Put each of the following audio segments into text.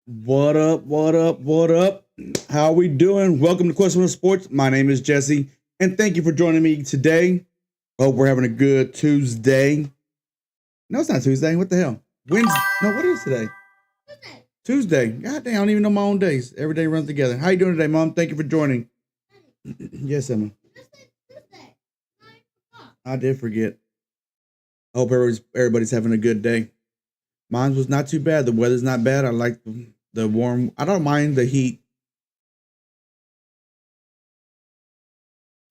What up? What up? What up? How we doing? Welcome to Questionable Sports. My name is Jesse, and thank you for joining me today. Hope we're having a good Tuesday. No, it's not Tuesday. What the hell? Wednesday? No, what is today? Tuesday. God damn, I don't even know my own days. Every day runs together. How you doing today, Mom? Thank you for joining. Yes, Emma. I did forget. I hope everybody's having a good day. Mine was not too bad. The weather's not bad. I like the warm. I don't mind the heat.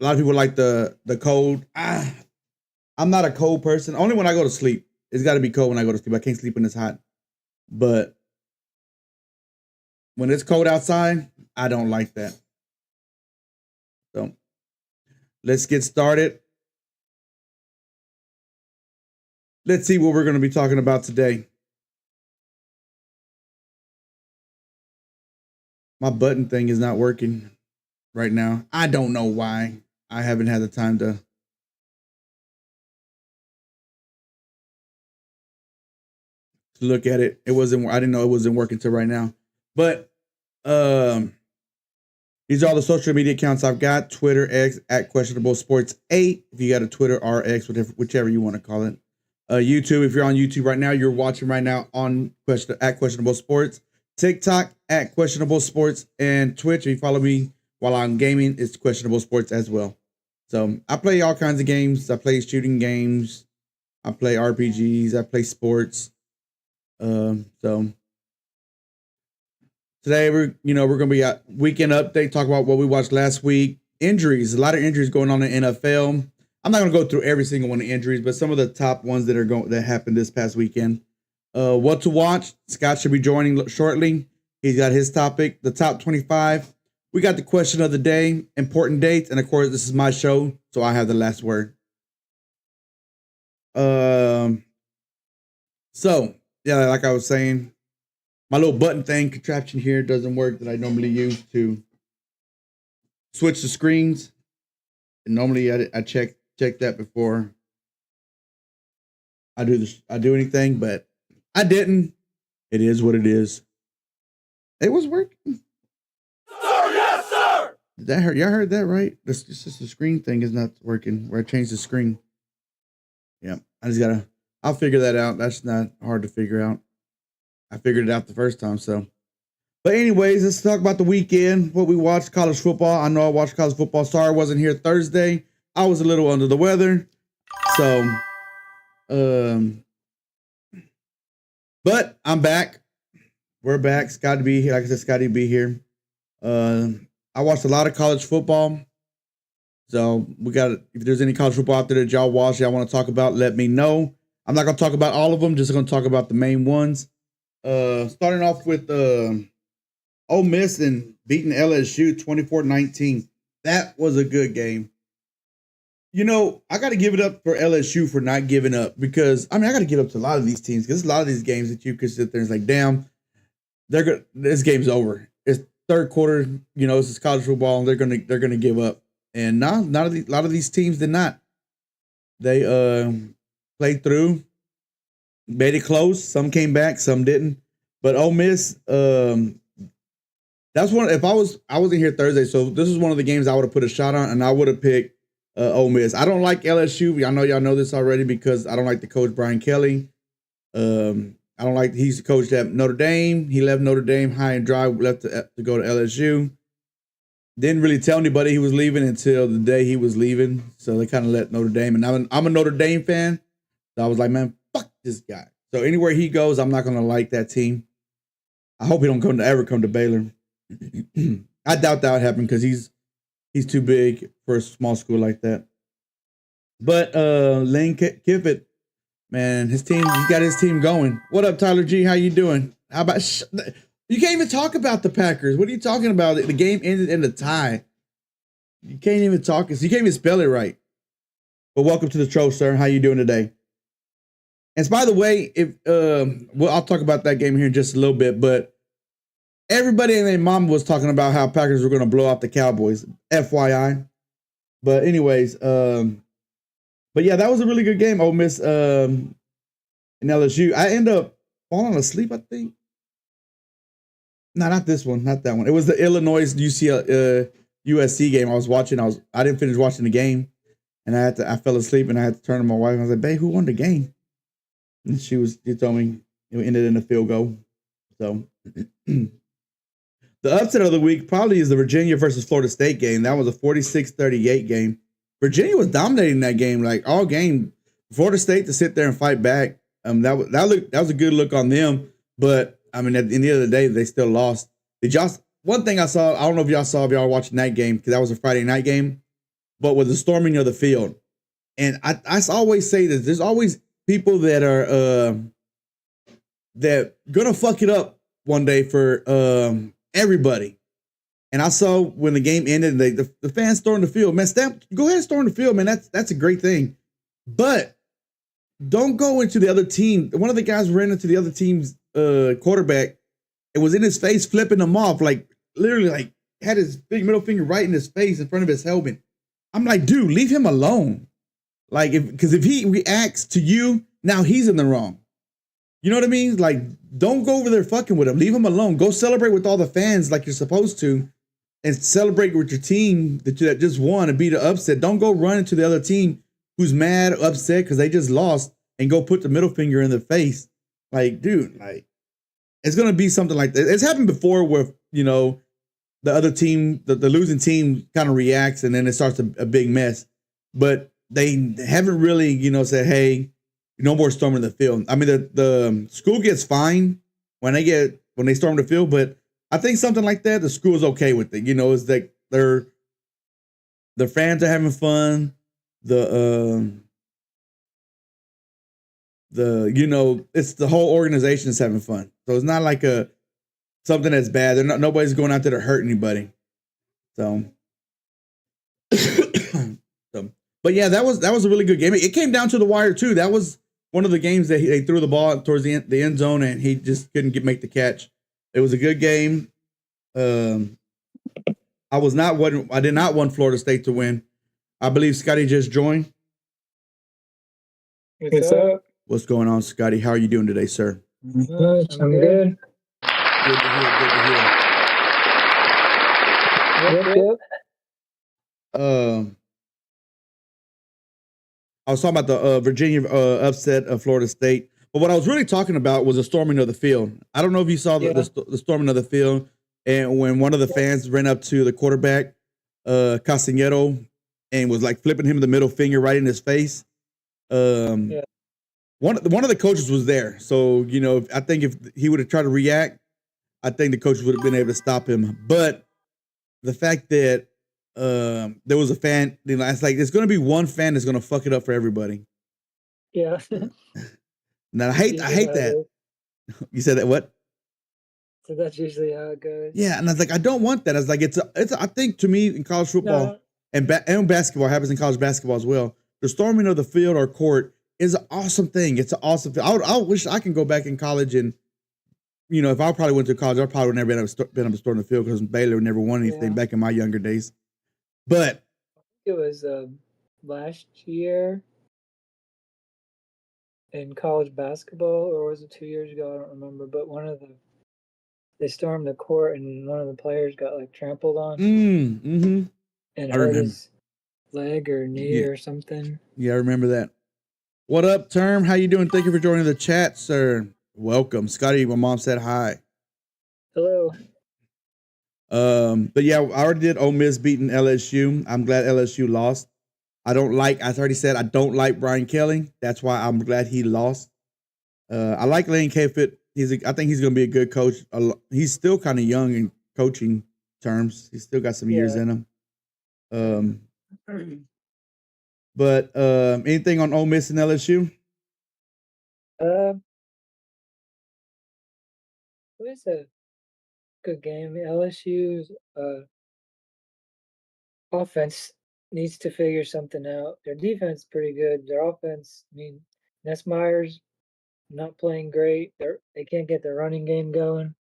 A lot of people like the cold. I'm not a cold person. Only when I go to sleep. It's got to be cold when I go to sleep. I can't sleep when it's hot. But when it's cold outside, I don't like that. So let's get started. Let's see what we're going to be talking about today. My button thing is not working right now. I don't know why. I haven't had the time to look at it. It wasn't. I didn't know it wasn't working till right now. But um, these are all the social media accounts I've got: Twitter, X at Questionable Sports 8. If you got a Twitter or X, whichever you want to call it. YouTube. If you're on YouTube right now, you're watching right now on at Questionable Sports. TikTok at Questionable Sports, and Twitch. If you follow me while I'm gaming, it's Questionable Sports as well. So I play all kinds of games. I play shooting games. I play RPGs. I play sports. So today we're gonna be a weekend update, talk about what we watched last week. Injuries, a lot of injuries going on in the NFL. I'm not gonna go through every single one of the injuries, but some of the top ones that happened this past weekend. What to watch? Scott should be joining shortly. He's got his topic, the top 25. We got the question of the day, important dates, and of course, this is my show, so I have the last word. So yeah, like I was saying, my little button thing contraption here doesn't work that I normally use to switch the screens. And normally I check that before I do anything, but I didn't. It is what it is. It was working. Sir, yes, sir. Did that hurt? Y'all heard that right? This just the screen thing is not working. Where I changed the screen. Yeah, I'll figure that out. That's not hard to figure out. I figured it out the first time, so. But anyways, let's talk about the weekend. What we watched, college football. I know I watched college football. Sorry I wasn't here Thursday. I was a little under the weather. So, but I'm back. We're back. Scotty be here. Like I said, Scotty be here. I watched a lot of college football. So we got, if there's any college football out there that y'all watch, y'all want to talk about, let me know. I'm not going to talk about all of them. Just going to talk about the main ones. Starting off with Ole Miss and beating LSU 24-19. That was a good game. You know, I got to give it up for LSU for not giving up because, I got to give up to a lot of these teams because a lot of these games that you could sit there and it's like, damn, this game's over. It's third quarter, this is college football and they're gonna give up. And a lot of these teams did not. They played through, made it close. Some came back, some didn't. But Ole Miss, that's one. If I wasn't here Thursday, so this is one of the games I would have put a shot on, and I would have picked Ole Miss. I don't like LSU. I know y'all know this already because I don't like the coach Brian Kelly. I don't like he's the coach at Notre Dame. He left Notre Dame high and dry, left to go to LSU. Didn't really tell anybody he was leaving until the day he was leaving. So they kind of let Notre Dame. And I'm a Notre Dame fan. So I was like, man, fuck this guy. So anywhere he goes, I'm not going to like that team. I hope he don't ever come to Baylor. I doubt that would happen because he's too big for a small school like that. But Lane Kiffin, man, he's got his team going. What up, Tyler G? How you doing? How about you can't even talk about the Packers. What are you talking about? The game ended in a tie. You can't even talk. You can't even spell it right. But welcome to the show, sir. How you doing today? And by the way, if I'll talk about that game here in just a little bit. But everybody and their mom was talking about how Packers were going to blow out the Cowboys. FYI. But anyways, but yeah, that was a really good game. Ole Miss and LSU. I end up falling asleep, I think. No, not this one, not that one. It was the Illinois USC game I was watching. I didn't finish watching the game, and I fell asleep, and I had to turn to my wife. And I was like, "Babe, who won the game?" And she told me it ended in a field goal. So the upset of the week probably is the Virginia versus Florida State game. That was a 46-38 game. Virginia was dominating that game, like all game. Florida State to sit there and fight back. That was a good look on them. But I mean, at the end of the day, they still lost. Did y'all? One thing I saw, I don't know if y'all were watching that game because that was a Friday night game, but with the storming of the field. And I always say this: there's always people that are that gonna fuck it up one day for everybody. And I saw when the game ended, the fans stormed the field. Man, go ahead and storm the field, man. That's a great thing. But don't go into the other team. One of the guys ran into the other team's quarterback and was in his face, flipping him off, like literally, like had his big middle finger right in his face in front of his helmet. I'm like, dude, leave him alone. Like, because if he reacts to you, now he's in the wrong. You know what I mean? Like, don't go over there fucking with him. Leave him alone. Go celebrate with all the fans like you're supposed to, and celebrate with your team that just won and beat the upset. Don't go run into the other team who's mad, upset because they just lost, and go put the middle finger in their face. Like, dude, like, it's gonna be something like that. It's happened before where, you know, the other team, the losing team kind of reacts and then it starts a big mess. But they haven't really, you know, said, hey, no more storming the field. I mean, the school gets fined when they storm the field, but I think something like that, the school is okay with it. You know, is that the fans are having fun. You know, it's the whole organization is having fun. So it's not like something that's bad. Nobody's going out there to hurt anybody. So, but yeah, that was a really good game. It came down to the wire too. That was one of the games that they threw the ball towards the end zone and he just couldn't make the catch. It was a good game. I did not want Florida State to win. I believe Scotty just joined. What's up? What's going on, Scotty? How are you doing today, sir? Much. I'm good. Good to hear. Good to hear. Yep. I was talking about the Virginia upset of Florida State, but what I was really talking about was the storming of the field. I don't know if you saw the storming of the field, and when one of the fans ran up to the quarterback, Castañero, and was like flipping him the middle finger right in his face. One of the coaches was there, so you know, I think if he would have tried to react, I think the coaches would have been able to stop him. But the fact that there was a fan, you know, it's like there's going to be one fan that's going to fuck it up for everybody. Yeah. Now I hate that. You said that what? So that's usually how it goes. Yeah, and I was like, I don't want that. I was like, it's. I think to me in college football and basketball happens in college basketball as well. The storming of the field or court is an awesome thing. It's an awesome thing. I wish I can go back in college and, you know, if I probably went to college, I probably would never been able to storm the field because Baylor never won anything back in my younger days. But I think it was last year in college basketball, or was it 2 years ago? I don't remember. But they stormed the court and one of the players got like trampled on and hurt his leg or knee or something. Yeah, I remember that. What up, Term? How you doing? Thank you for joining the chat, sir. Welcome. Scotty, my mom said hi. Hello. But yeah, I already did Ole Miss beating LSU. I'm glad LSU lost. I already said, I don't like Brian Kelly. That's why I'm glad he lost. I like Lane Kiffin. I think he's going to be a good coach. He's still kind of young in coaching terms. He's still got some years in him. But anything on Ole Miss and LSU? It was a good game. LSU's offense needs to figure something out. Their defense is pretty good. Their offense, I mean, Nessmeyer's not playing great. They can't get their running game going.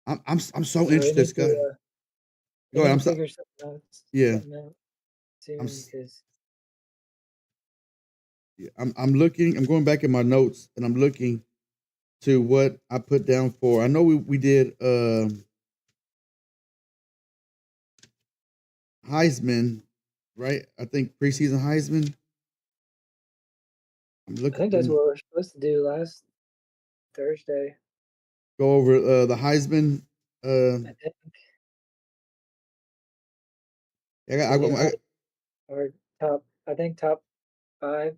I'm so interested, Scott. Go ahead. Figure something out. Yeah. I'm looking. I'm going back in my notes and I'm looking. to what I put down for. I know we did Heisman, right? I think preseason Heisman. I'm I looking think that's through. what we're supposed to do last Thursday. Go over the Heisman. I think I we got, do I, our top. I think top 5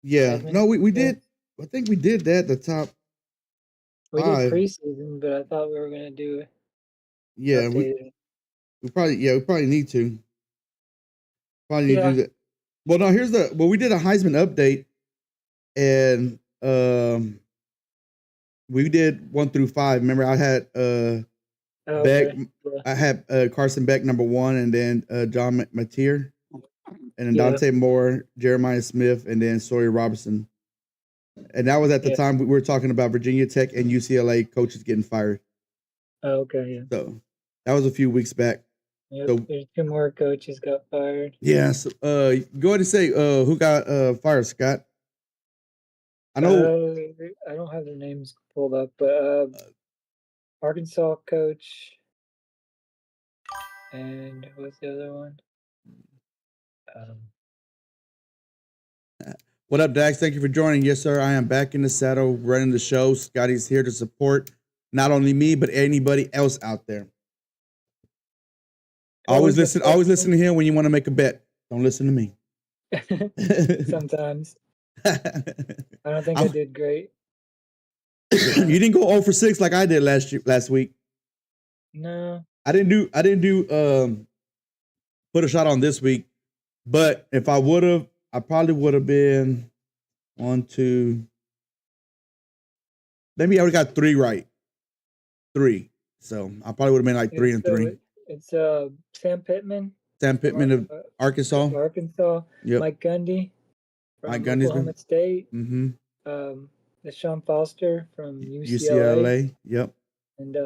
yeah. Heisman. No, we Yeah, did. I think we did that. The top we did 5. preseason, but I thought we were gonna do Yeah, updated. we probably need to. Probably need to Yeah. do that. Well, no. We did a Heisman update, and we did 1 through 5. Remember, I had Oh, Beck. okay. Yeah. I had Carson Beck #1, and then John Mateer, and then Yeah. Dante Moore, Jeremiah Smith, and then Sawyer Robertson. And that was at the Yeah. time we were talking about Virginia Tech and UCLA coaches getting fired. Oh, okay. Yeah. So that was a few weeks back. Yep. So There's 2 more coaches got fired. yeah, so, go ahead and say who got fired, Scott. I know I don't have their names pulled up, but Arkansas coach and what's the other one? Um, what up, Dax. Thank you for joining. Yes, sir. I am back in the saddle running the show. Scotty's here to support not only me, but anybody else out there. Always listen to him when you want to make a bet. Don't listen to me. Sometimes. I don't think I did great. You didn't go 0 for 6 like I did last week. No. I didn't do put a shot on this week, but if I would have, I probably would have been 1, 2. Maybe I would have got 3 right. 3. So I probably would have been like 3 and 3. It's Sam Pittman. Sam Pittman of Arkansas. Yep. Mike Gundy from Oklahoma State. Mm-hmm. Deshaun Foster from UCLA. Yep. And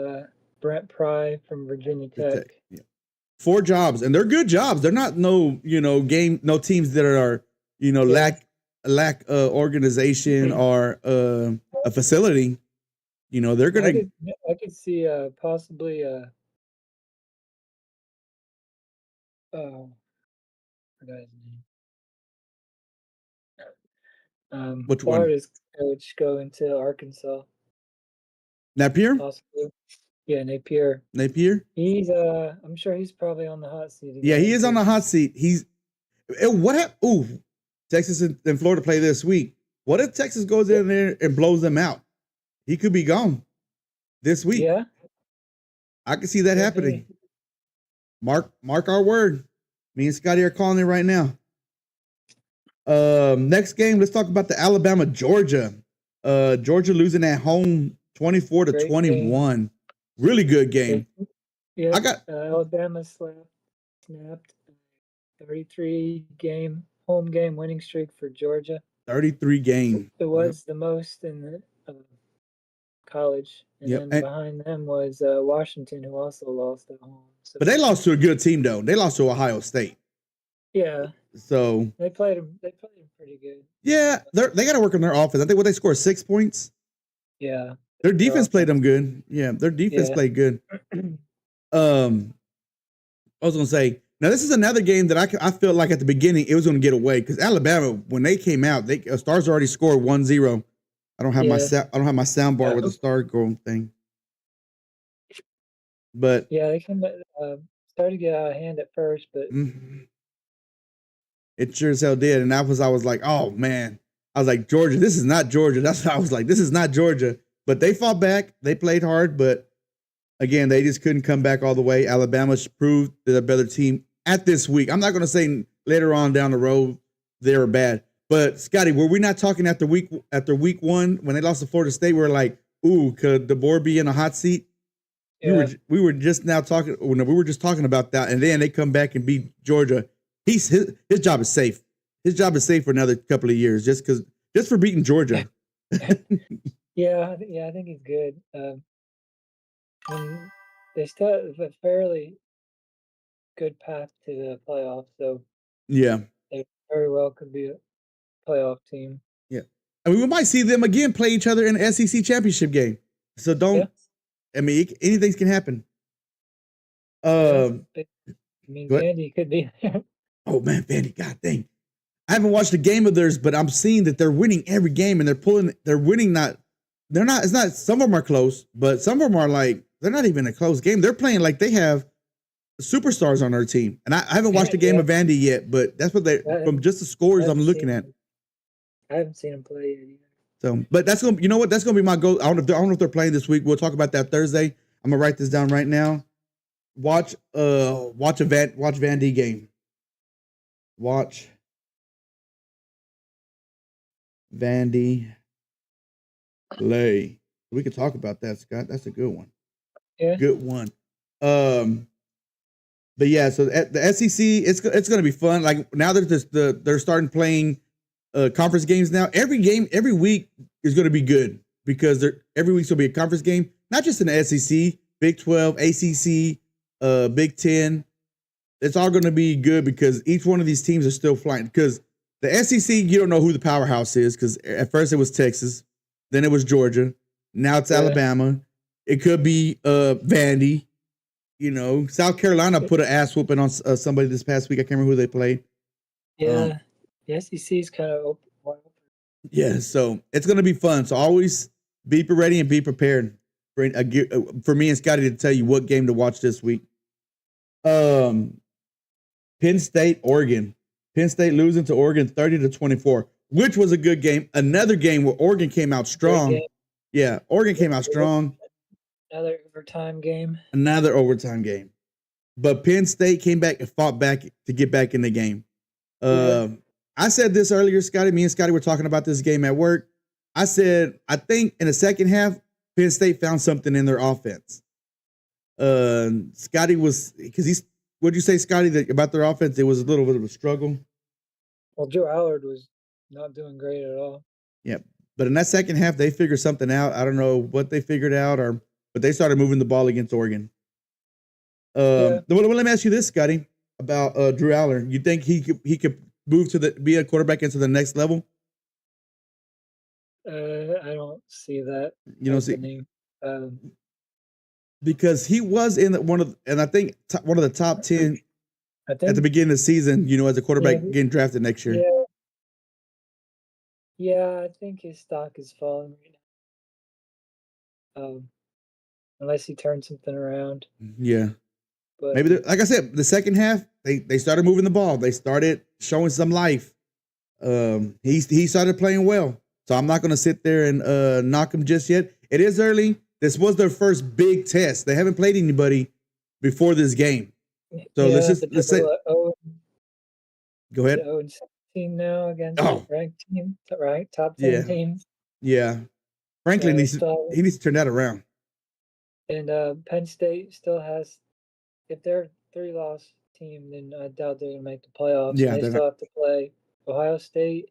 Brent Pry from Virginia Tech. Yep. 4 jobs, and they're good jobs. They're not no teams that are lack organization or a facility. They're gonna. I could see possibly oh, I forgot his name. Which Florida's coach going to Arkansas. Napier? Possibly. Yeah, Napier. He's I'm sure he's probably on the hot seat again. Yeah, he is on the hot seat. What happened? Ooh, Texas and Florida play this week. What if Texas goes in there and blows them out? He could be gone this week. Yeah. I can see that happening. Mark our word. Me and Scotty are calling it right now. Next game, let's talk about the Alabama-Georgia. Georgia losing at home 24-21. Really good game. Yeah, Alabama snapped 33 home game winning streak for Georgia. 33 game. It was the most in the college. And then behind them was Washington, who also lost at home. So. But they lost to a good team, though. They lost to Ohio State. Yeah. So they played them pretty good. Yeah, they got to work on their offense. I think they scored 6 points. Yeah. Their defense played them good. Yeah, their defense played good. I was gonna say, now this is another game that I felt like at the beginning it was gonna get away because Alabama, when they came out, Stars already scored 1-0. I don't have my sound bar with the star going thing. But yeah, they started to get out of hand at first, but it sure as hell did. And I was like, oh man. I was like, Georgia, this is not Georgia. That's what I was like, this is not Georgia. But they fought back. They played hard, but again, they just couldn't come back all the way. Alabama proved they're a better team at this week. I'm not going to say later on down the road they were bad. But Scotty, were we not talking after week 1 when they lost to Florida State? We were like, ooh, could DeBoer be in a hot seat? Yeah. We were just now talking. We were just talking about that, and then they come back and beat Georgia. His job is safe. His job is safe for another couple of years, just for beating Georgia. Yeah, I think he's good. And they still have a fairly good path to the playoffs, so yeah, they very well could be a playoff team. Yeah. And we might see them again play each other in the SEC championship game. So don't. Yeah. I mean, anything can happen. I mean, Vandy could be there. Oh man, Vandy, God dang! I haven't watched a game of theirs, but I'm seeing that they're winning every game, and they're winning. They're not. It's not. Some of them are close, but some of them are like they're not even a close game. They're playing like they have superstars on their team, and I haven't watched a game of Vandy yet, but that's what from just the scores I'm looking at. I haven't seen them play yet either. So, but that's gonna. You know what? That's gonna be my goal. I don't know if they're playing this week. We'll talk about that Thursday. I'm gonna write this down right now. Watch Vandy game. Watch Vandy play. We could talk about that, Scott. That's a good one. Yeah. Good one. But yeah, so at the SEC, it's going to be fun. Like now they're starting playing conference games now. Every game, every week is going to be good because every week's going to be a conference game, not just in the SEC, Big 12, ACC, Big 10. It's all going to be good because each one of these teams are still flying. Because the SEC, you don't know who the powerhouse is because at first it was Texas, then it was Georgia, now it's Alabama. It could be Vandy. You know, South Carolina put an ass whooping on somebody this past week. I can't remember who they played. Yeah, the SEC is kind of open. Yeah, so it's going to be fun. So always be ready and be prepared for me and Scotty to tell you what game to watch this week. Penn State, Oregon. Penn State losing to Oregon 30-24, which was a good game. Another game where Oregon came out strong. Yeah, Oregon came out strong. Another overtime game. But Penn State came back and fought back to get back in the game. I said this earlier, Scotty. Me and Scotty were talking about this game at work. I said, I think in the second half, Penn State found something in their offense. Scotty was, because what'd you say, Scotty, about their offense? It was a little bit of a struggle. Well, Joe Allard was not doing great at all. Yeah, but in that second half, they figured something out. I don't know what they figured out, but they started moving the ball against Oregon. Well, let me ask you this, Scotty, about Drew Allard. You think he could move to be a quarterback into the next level? I don't see that. You don't see. Because he was in one of the top 10 at the beginning of the season, you know, as a quarterback getting drafted next year. Yeah, I think his stock is falling right now. Unless he turns something around. Yeah. But maybe, like I said, the second half, they started moving the ball. They started showing some life. He started playing well. So I'm not going to sit there and knock him just yet. It is early. This was their first big test. They haven't played anybody before this game. So let's say. Go ahead. 0-17 now against a ranked team, right? Top 10 teams. Yeah. Franklin he needs to turn that around. And Penn State still has, if they're a 3-loss team, then I doubt they're going to make the playoffs. Yeah, they still have to play Ohio State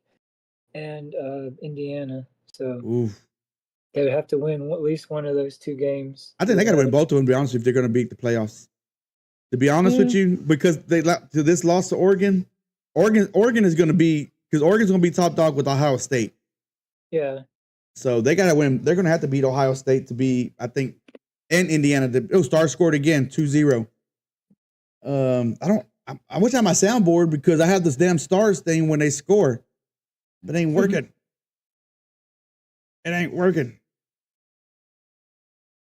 and Indiana. So they would have to win at least one of those two games. I think they got to win both of them, to be honest, if they're going to beat the playoffs. To be honest with you, because to this loss to Oregon is going to be, because Oregon's going to be top dog with Ohio State. Yeah. So they got to win. They're going to have to beat Ohio State to be, I think, and Indiana. Star scored again, 2-0. I wish I had my soundboard because I have this damn Stars thing when they score, but it ain't working. It ain't working.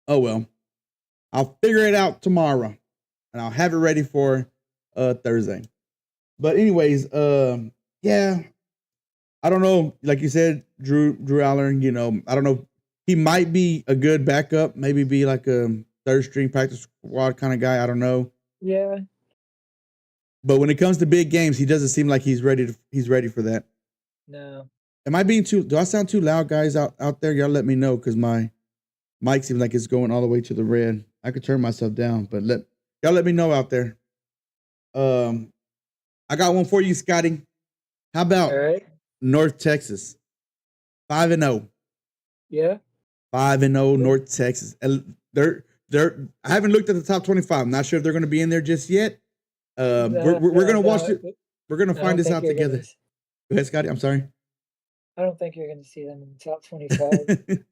Oh well, I'll figure it out tomorrow, and I'll have it ready for Thursday. But anyways, yeah, I don't know. Like you said, Drew Allard. You know, I don't know. He might be a good backup. Maybe be like a third string practice squad kind of guy. I don't know. Yeah. But when it comes to big games, he doesn't seem like he's ready for that. No. Am I being do I sound too loud, guys, out there? Y'all let me know, because my mic seems like it's going all the way to the red. I could turn myself down, but y'all let me know out there. I got one for you, Scotty. How about North Texas? 5-0. Yeah. 5-0 North Texas. They're I haven't looked at the top 25. I'm not sure if they're going to be in there just yet. We're going to watch it. We're going to find this out together. Go ahead, Scotty. I'm sorry. I don't think you're going to see them in the top 25.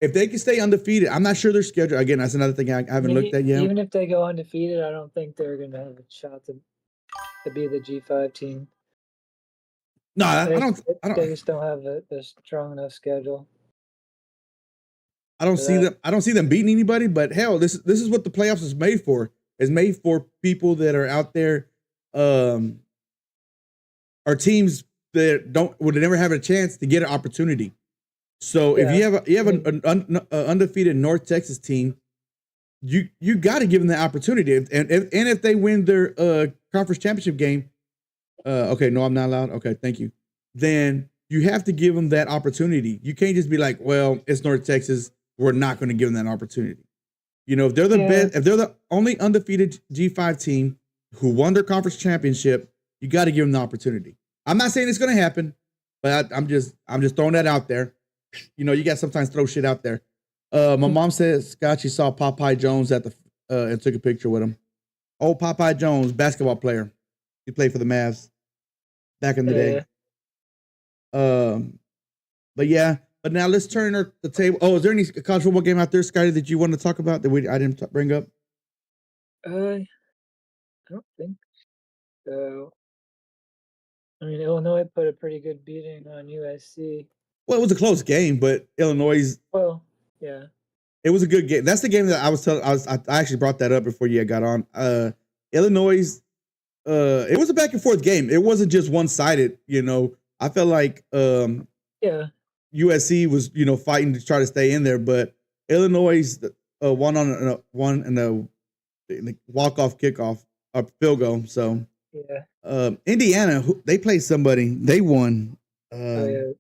If they can stay undefeated, I'm not sure their schedule. Again, that's another thing I haven't looked at yet. Even if they go undefeated, I don't think they're going to have a shot to be the G5 team. No, I don't. They just don't have a strong enough schedule. I don't see them. I don't see them beating anybody. But hell, this is what the playoffs is made for. It's made for people that are out there, are teams that would never have a chance to get an opportunity. So if you have an undefeated North Texas team, you got to give them the opportunity. And if they win their conference championship game, okay, no, I'm not allowed. Okay, thank you. Then you have to give them that opportunity. You can't just be like, well, it's North Texas. We're not going to give them that opportunity. You know, if they're the best, if they're the only undefeated G5 team who won their conference championship, you got to give them the opportunity. I'm not saying it's going to happen, but I'm just throwing that out there. You know, you got to sometimes throw shit out there. My mom says, Scott, she saw Popeye Jones at the and took a picture with him. Oh, Popeye Jones, basketball player. He played for the Mavs back in the day. But yeah. But now let's turn the table. Oh, is there any college football game out there, Scotty, that you wanted to talk about that I didn't bring up? I don't think so. I mean, Illinois put a pretty good beating on USC. Well, it was a close game, but Illinois. Well, yeah. It was a good game. That's the game that I was telling. I actually brought that up before you got on. Illinois. It was a back and forth game. It wasn't just one sided. You know, I felt like USC was, you know, fighting to try to stay in there, but Illinois won in the walk-off kickoff, a field goal. So Indiana, they played somebody, they won. Shit,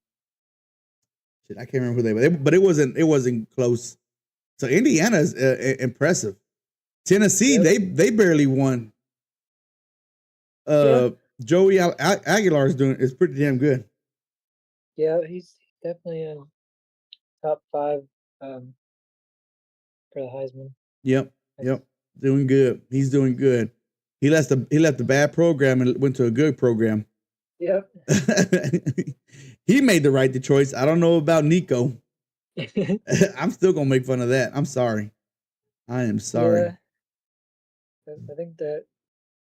I can't remember who they were, but it wasn't close. So Indiana is impressive. Tennessee, they barely won. Joey Aguilar is pretty damn good. Yeah, he's definitely in top 5 for the Heisman. Yep. Doing good. He's doing good. He left the bad program and went to a good program. Yep. He made the right choice. I don't know about Nico. I'm still gonna make fun of that. I'm sorry. I am sorry. Yeah. I think that,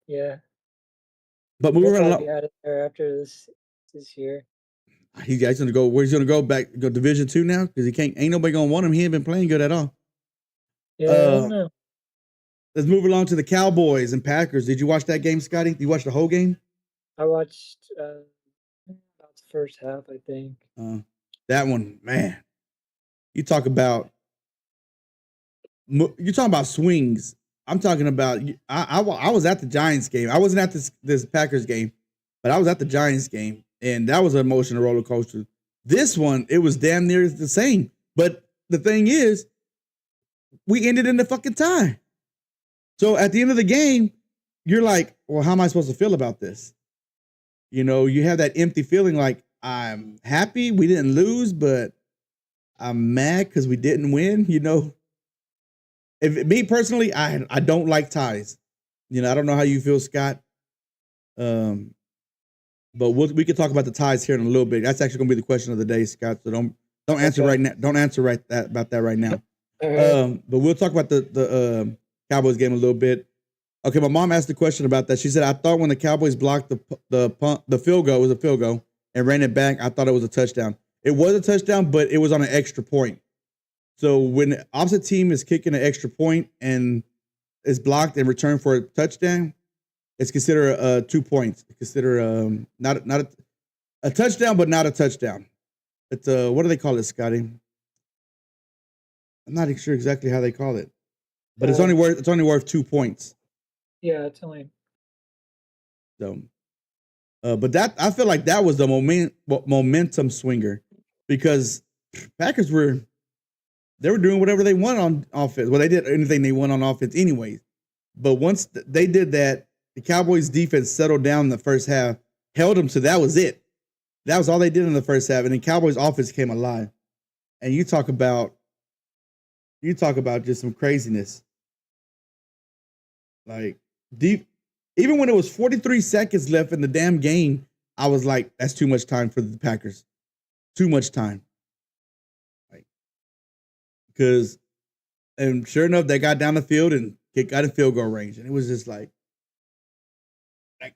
yeah. But moving along, be out of there after this year. He's gonna go. Where's he gonna go? Go Division II now because he can't. Ain't nobody gonna want him. He ain't been playing good at all. Yeah, I don't know. Let's move along to the Cowboys and Packers. Did you watch that game, Scotty? Did you watch the whole game? I watched about the first half, I think. That one, man. You talking about swings. I'm talking about. I was at the Giants game. I wasn't at this Packers game, but I was at the Giants game. And that was an emotional roller coaster. This one, it was damn near the same. But the thing is, we ended in the fucking tie. So at the end of the game, you're like, well, how am I supposed to feel about this? You know, you have that empty feeling like, I'm happy we didn't lose, but I'm mad because we didn't win. You know, me personally, I don't like ties. You know, I don't know how you feel, Scott. But we can talk about the ties here in a little bit. That's actually going to be the question of the day, Scott. So don't answer right now. Don't answer about that right now. But we'll talk about the Cowboys game a little bit. Okay, my mom asked the question about that. She said, I thought when the Cowboys blocked the field goal, it was a field goal, and ran it back, I thought it was a touchdown. It was a touchdown, but it was on an extra point. So when the opposite team is kicking an extra point and is blocked and returned for a touchdown, it's considered 2 points. It's considered not a touchdown, but not a touchdown. It's what do they call it, Scotty? I'm not sure exactly how they call it, but it's only worth 2 points. Yeah, it's only. So, but that I feel like that was the momentum swinger because Packers were doing whatever they wanted on offense. Well, they did anything they want on offense, anyways. But once they did that, the Cowboys defense settled down in the first half, held them to that was it. That was all they did in the first half. And the Cowboys offense came alive. And you talk about just some craziness. Like deep, even when it was 43 seconds left in the damn game, I was like, that's too much time for the Packers. Too much time. Like, because, and sure enough, they got down the field and got in field goal range. And it was just like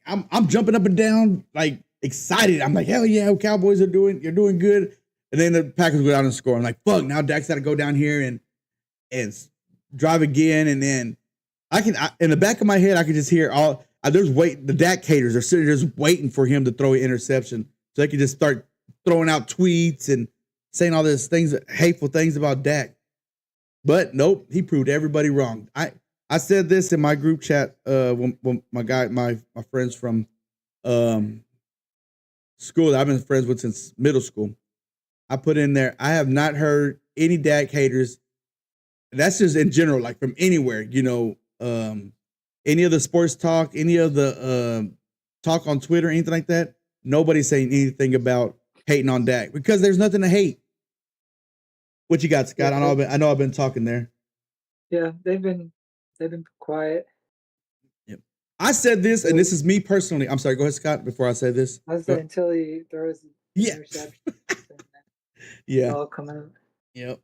I'm jumping up and down, like excited. I'm like, hell yeah, Cowboys you're doing good. And then the Packers go down and score. I'm like, fuck, now Dak's got to go down here and drive again. And then in the back of my head, I can just hear the Dak haters are sitting there just waiting for him to throw an interception so they can just start throwing out tweets and saying all these things, hateful things about Dak. But nope, he proved everybody wrong. I said this in my group chat when my friends from school that I've been friends with since middle school. I put in there, I have not heard any Dak haters. That's just in general, like from anywhere, any of the sports talk, any of the talk on Twitter, anything like that. Nobody's saying anything about hating on Dak because there's nothing to hate. What you got, Scott? I know I've been talking there. Yeah, they've been quiet. Yep. I said this, and this is me personally. I'm sorry. Go ahead, Scott. Before I say this, I said until he throws the interception. Yeah. All come out. Yep.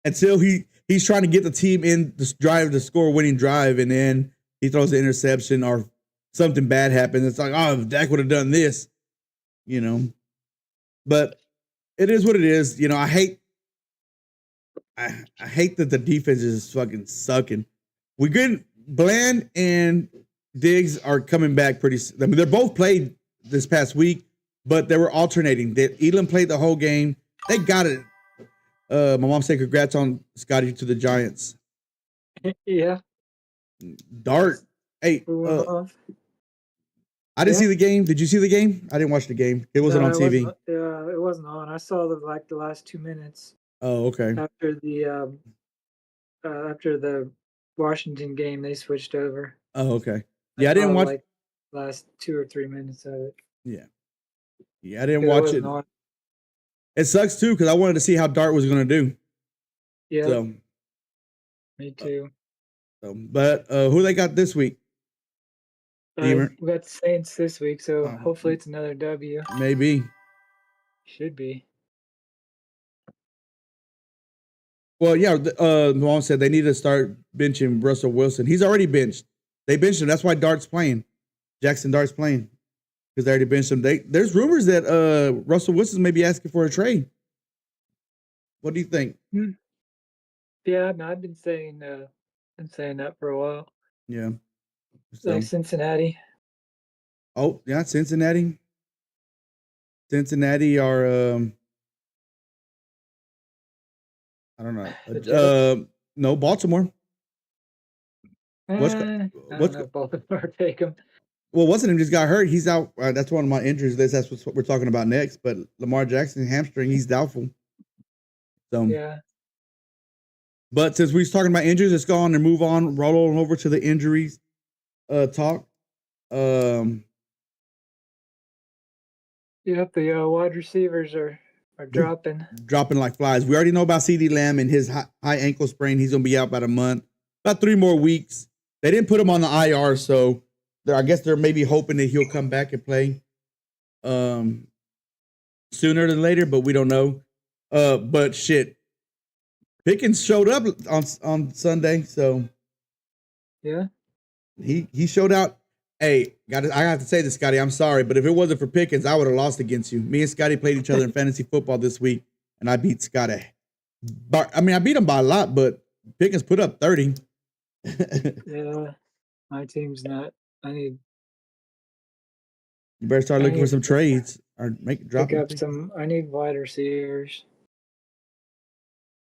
Until he's trying to get the team in the drive to score a winning drive, and then he throws the interception or something bad happens. It's like, oh, if Dak would have done this, But it is what it is. I hate that the defense is fucking sucking. We good. Bland and Diggs are coming back pretty. I mean, they're both played this past week, but they were alternating. Elam played the whole game. They got it. My mom said, "Congrats on Scotty to the Giants." Yeah. Dart. Hey, I didn't see the game. Did you see the game? I didn't watch the game. It wasn't on TV. It wasn't on. I saw the last 2 minutes. Oh, okay. After the Washington game, they switched over. Oh, okay. Yeah, I didn't watch like last 2 or 3 minutes of it. Yeah, I didn't watch it. It sucks too because I wanted to see how Dart was going to do. Yeah. So, me too. But who they got this week? We got the Saints this week, so hopefully it's another W. Maybe. Should be. Well, yeah, Mom said they need to start benching Russell Wilson. He's already benched. They benched him. That's why Dart's playing. Jackson Dart's playing because they already benched him. There's rumors that Russell Wilson may be asking for a trade. What do you think? Yeah, I've been saying that for a while. Yeah. Like Cincinnati. Oh, yeah, Cincinnati. Cincinnati are I don't know. No, Baltimore. Baltimore take him. Well, Wilson just got hurt. He's out. That's one of my injuries list. That's what we're talking about next. But Lamar Jackson hamstring, he's doubtful. So yeah. But since we're talking about injuries, let's go on and move on. Roll on over to the injuries talk. Yep, the wide receivers are dropping like flies. We already know about CeeDee Lamb and his high ankle sprain. He's gonna be out about a month, about 3 more weeks. They didn't put him on the IR, so I guess they're maybe hoping that he'll come back and play sooner than later, but we don't know. But shit, Pickens showed up on Sunday, so yeah, he showed out. Hey, I have to say this, Scotty. I'm sorry, but if it wasn't for Pickens, I would have lost against you. Me and Scotty played each other in fantasy football this week, and I beat Scotty. I beat him by a lot, but Pickens put up 30. Yeah, my team's not. You better start looking for some trades or drop up some. I need wide receivers.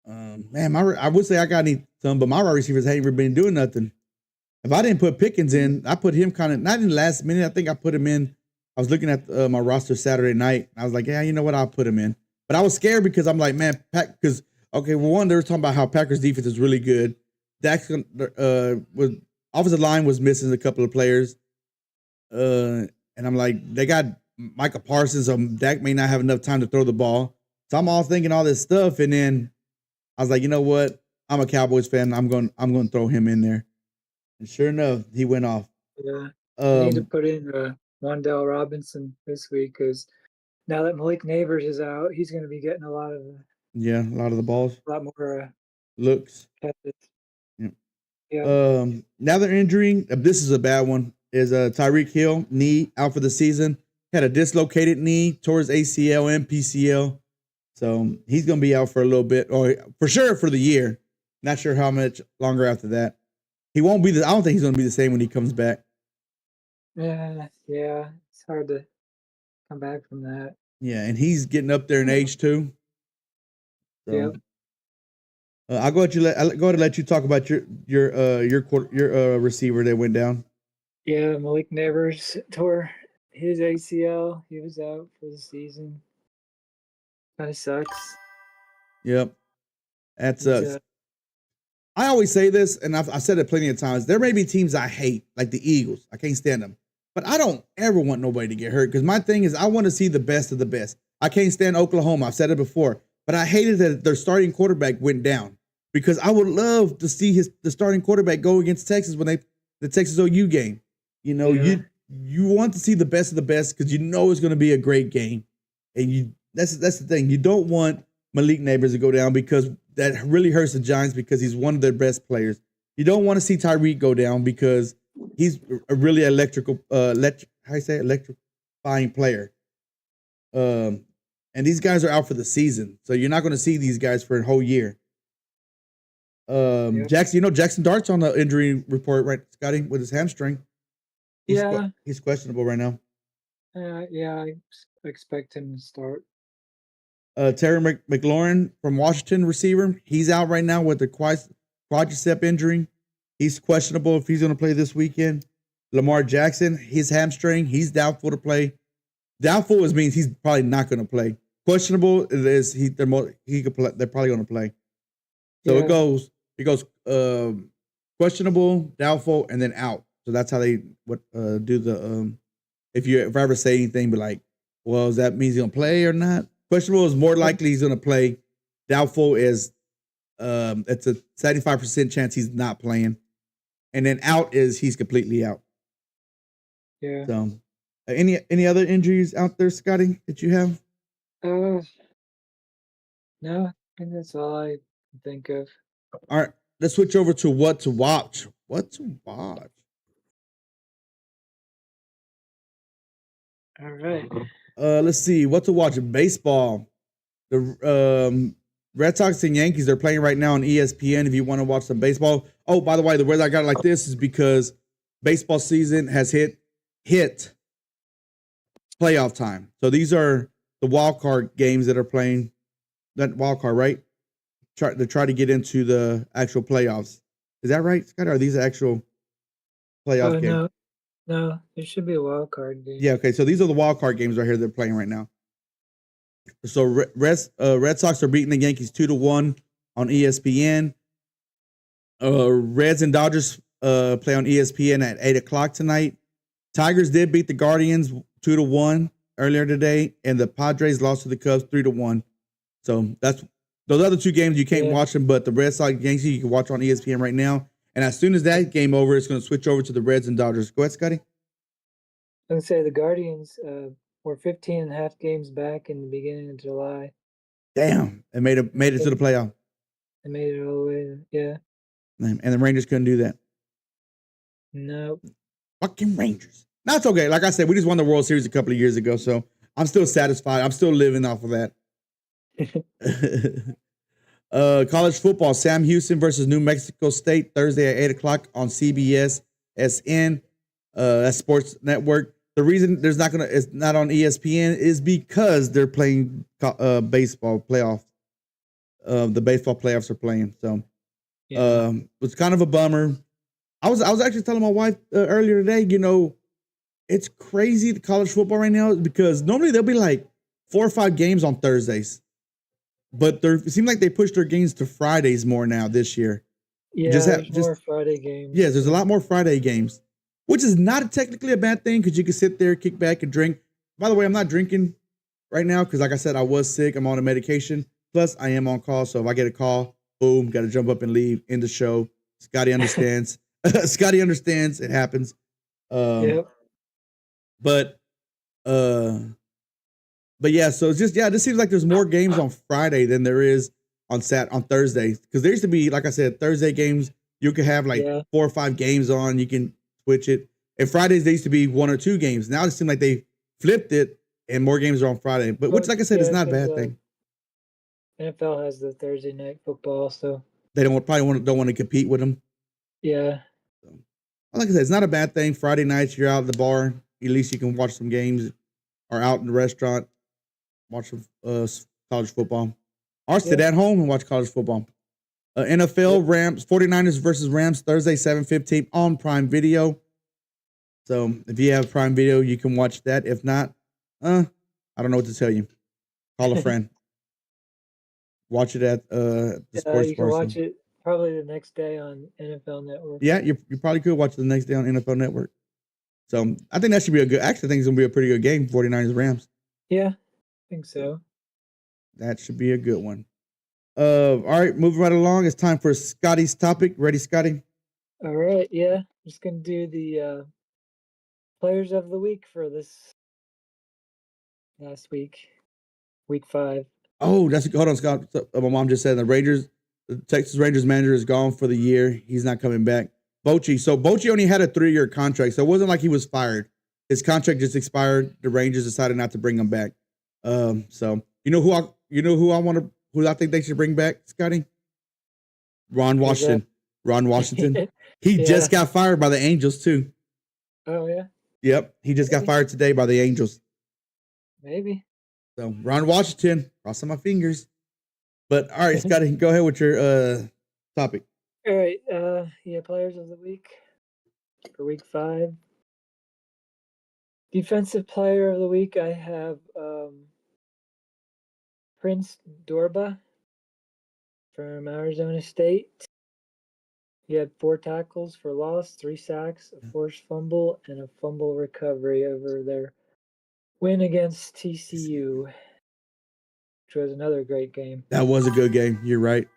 Man, I would say I need some, but my wide receivers ain't even been doing nothing. If I didn't put Pickens in, I put him kind of not in the last minute. I think I put him in. I was looking at my roster Saturday night. I was like, yeah, you know what? I'll put him in. But I was scared because I'm like, man, because okay, well, one, they were talking about how Packers defense is really good. Dak's was offensive line was missing a couple of players, and I'm like, they got Micah Parsons. Dak may not have enough time to throw the ball. So I'm all thinking all this stuff, and then I was like, you know what? I'm a Cowboys fan. I'm going to throw him in there. And sure enough, he went off. Yeah. I need to put in Wandale Robinson this week because now that Malik Neighbors is out, he's going to be getting a lot of the balls. A lot more looks. catches. Yeah. Yeah. Now they're injuring. This is a bad one. Is Tyreek Hill knee out for the season? Had a dislocated knee towards ACL and PCL, so he's gonna be out for a little bit, or for sure for the year. Not sure how much longer after that. He won't be. I don't think he's gonna be the same when he comes back. Yeah, it's hard to come back from that. Yeah, and he's getting up there in age too. So, yeah. I'll go ahead and let you talk about your receiver that went down. Yeah, Malik Neighbors tore his ACL. He was out for the season. Kind of sucks. Yep, that sucks. I always say this, and I've said it plenty of times. There may be teams I hate, like the Eagles. I can't stand them. But I don't ever want nobody to get hurt because my thing is I want to see the best of the best. I can't stand Oklahoma. I've said it before. But I hated that their starting quarterback went down because I would love to see the starting quarterback go against Texas when the Texas OU game. You know, you want to see the best of the best because you know it's going to be a great game. And that's the thing. You don't want Malik Neighbors to go down because that really hurts the Giants because he's one of their best players. You don't want to see Tyreek go down because he's a really electrifying player. And these guys are out for the season, so you're not going to see these guys for a whole year. Jackson Dart's on the injury report, right, Scotty, with his hamstring. He's questionable right now. I expect him to start. Terry McLaurin from Washington, receiver, he's out right now with the quadricep injury. He's questionable if he's going to play this weekend. Lamar Jackson, his hamstring, he's doubtful to play. Doubtful means he's probably not going to play. Questionable is he could play. They're probably going to play. So it goes questionable, doubtful, and then out. So that's how they do the if I ever say anything, but like, well, does that mean he's going to play or not? Questionable is more likely he's going to play. Doubtful is it's a 75% chance he's not playing. And then out is he's completely out. Yeah. So, any other injuries out there, Scotty, that you have? No, I think that's all I can think of. All right, let's switch over to what to watch. What to watch? All right. Let's see. What to watch? Baseball. The Red Sox and Yankees, they're playing right now on ESPN if you want to watch some baseball. Oh, by the way, the reason I got it like this is because baseball season has hit playoff time. So these are the wild card games that are playing. That wild card, right? Try to get into the actual playoffs. Is that right, Scott? Are these actual playoff games? No, it should be a wild card game. Yeah, okay. So these are the wild card games right here they're playing right now. So Red Sox are beating the Yankees 2-1 on ESPN. Reds and Dodgers play on ESPN at 8:00 tonight. Tigers did beat the Guardians 2-1 earlier today, and the Padres lost to the Cubs 3-1. So that's those other two games you can't watch them, but the Red Sox Yankees you can watch on ESPN right now. And as soon as that game over, it's going to switch over to the Reds and Dodgers. Go ahead, Scotty. I was going to say the Guardians were 15 and a half games back in the beginning of July. Damn, it made it to the playoff. They made it all the way, yeah. And the Rangers couldn't do that. Nope. Fucking Rangers. That's okay. Like I said, we just won the World Series a couple of years ago, so I'm still satisfied. I'm still living off of that. College football, Sam Houston versus New Mexico State, Thursday at 8:00 on CBS SN. That's Sports Network. The reason it's not on ESPN is because they're playing baseball playoffs. The baseball playoffs are playing, so it's kind of a bummer. I was actually telling my wife earlier today, you know, it's crazy the college football right now because normally there'll be like 4 or 5 games on Thursdays. But it seems like they pushed their games to Fridays more now this year. Yeah, there's more Friday games. Yeah, there's a lot more Friday games, which is not technically a bad thing because you can sit there, kick back, and drink. By the way, I'm not drinking right now because, like I said, I was sick. I'm on a medication. Plus, I am on call, so if I get a call, boom, got to jump up and leave. End the show. Scotty understands. Scotty understands. It happens. Yep. But yeah, so it's just it just seems like there's more games on Friday than there is on Thursday. Because there used to be, like I said, Thursday games you could have like 4 or 5 games on. You can switch it. And Fridays there used to be 1 or 2 games. Now it seems like they flipped it and more games are on Friday. But which, like I said, is not a bad thing. NFL has the Thursday night football, so they don't want to compete with them. Yeah. So, like I said, it's not a bad thing. Friday nights you're out at the bar. At least you can watch some games, or out in the restaurant, watch some college football. Or sit at home and watch college football. NFL Rams 49ers versus Rams Thursday 7:15 on Prime Video. So if you have Prime Video, you can watch that. If not, I don't know what to tell you. Call a friend. Watch it at the sports. You can watch it probably the next day on NFL Network. Yeah, you probably could watch it the next day on NFL Network. So I think that should be a good. Actually, I think it's gonna be a pretty good game. 49ers Rams. Yeah, I think so. That should be a good one. All right, moving right along. It's time for Scotty's topic. Ready, Scotty? All right, yeah. I'm just gonna do the players of the week for this last week, week 5. Oh, hold on, Scott. My mom just said the Texas Rangers manager is gone for the year. He's not coming back. Bochy. So Bochy only had a 3-year contract, so it wasn't like he was fired. His contract just expired. The Rangers decided not to bring him back. So who I think they should bring back, Scotty? Ron Washington. Ron Washington. He just got fired by the Angels too. Oh yeah. Yep, he just got fired today by the Angels. Maybe. So Ron Washington, crossing my fingers. But all right, Scotty, go ahead with your topic. All right, players of the week for week 5. Defensive player of the week, I have Prince Dorba from Arizona State. He had 4 tackles for loss, 3 sacks, a forced fumble, and a fumble recovery over their win against TCU, which was another great game. That was a good game. You're right.